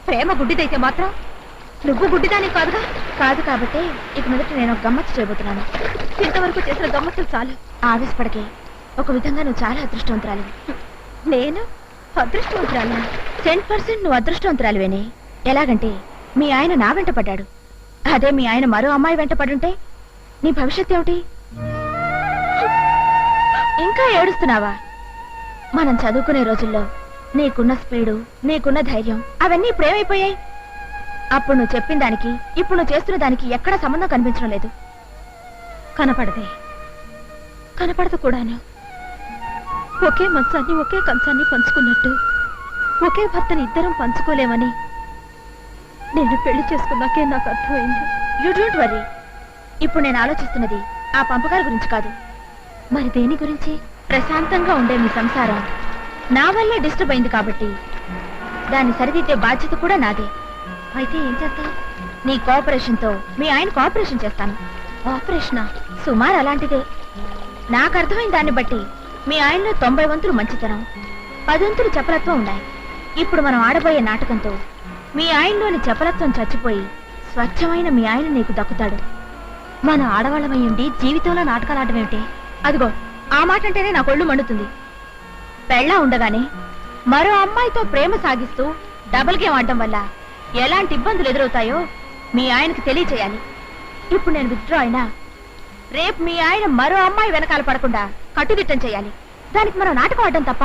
ప్రేమ గుడ్డిదైతే మాత్రం నువ్వు గుడ్డిదాని కాదుగా. కాదు కాబట్టి ఇక మొదట నేను ఒక గమ్మత్తు చేయబోతున్నాను. ఇంతవరకు చేసిన గమ్మత్తులు చాలు. ఆవేశపడకే. ఒక విధంగా నువ్వు చాలా అదృష్టవంతురాలివి. నేను అదృష్టవంతురాలినా? 10% నువ్వు అదృష్టవంతురాలివేనే. ఎలాగంటే మీ ఆయన నా వెంట పడ్డాడు. అదే మీ ఆయన మరో అమ్మాయి వెంట పడుంటే నీ భవిష్యత్తు ఏమిటి? ఇంకా ఏడుస్తున్నావా? మనం చదువుకునే రోజుల్లో నీకున్న స్పీడు, నీకున్న ధైర్యం అవన్నీ ఇప్పుడేమైపోయాయి? అప్పుడు నువ్వు చెప్పిన దానికి ఇప్పుడు నువ్వు చేస్తున్న దానికి ఎక్కడ సంబంధం కనిపించడం లేదు. కనపడదు కూడాను. ఒకే మంచాన్ని ఒకే కంచాన్ని పంచుకున్నట్టు ఒకే భర్తని ఇద్దరం పంచుకోలేమని నేను పెళ్లి చేసుకున్నాకే నాకు అర్థమైంది. You don't worry. ఇప్పుడు నేను ఆలోచిస్తున్నది ఆ పంపకాల గురించి కాదు. మరి దేని గురించి? ప్రశాంతంగా ఉండే మీ సంసారం నా వల్లే డిస్టర్బ్ అయింది కాబట్టి దాన్ని సరిదిద్దే బాధ్యత కూడా నాదే. అయితే ఏం చేస్తావు? నీ కోఆపరేషన్తో మీ ఆయన కోఆపరేషన్ చేస్తాను. ఆపరేషనా? సుమారు అలాంటిదే. నాకు అర్థమైన దాన్ని బట్టి మీ ఆయనలో 90 వంతులు మంచితనం, 10 వంతులు చపలత్వం ఉన్నాయి. ఇప్పుడు మనం ఆడబోయే నాటకంతో మీ ఆయనలోని చపలత్వం చచ్చిపోయి స్వచ్ఛమైన మీ ఆయన నీకు దక్కుతాడు. మన ఆడవాళ్ళమై ఉండి జీవితంలో నాటకాలు ఆడమేమిటి? అదిగో ఆ మాట అంటేనే నా కొళ్ళు మండుతుంది. పెళ్ళా ఉండగానే మరో అమ్మాయితో ప్రేమ సాగిస్తూ డబుల్ గేమ్ ఆడటం వల్ల ఎలాంటి ఇబ్బందులు ఎదురవుతాయో మీ ఆయనకి తెలియచేయాలి. ఇప్పుడు నేను విత్డ్రా అయినా రేపు మీ ఆయన మరో అమ్మాయి వెనకాల పడకుండా కట్టుదిట్టం చేయాలి. దానికి మనం నాటకం ఆడటం తప్ప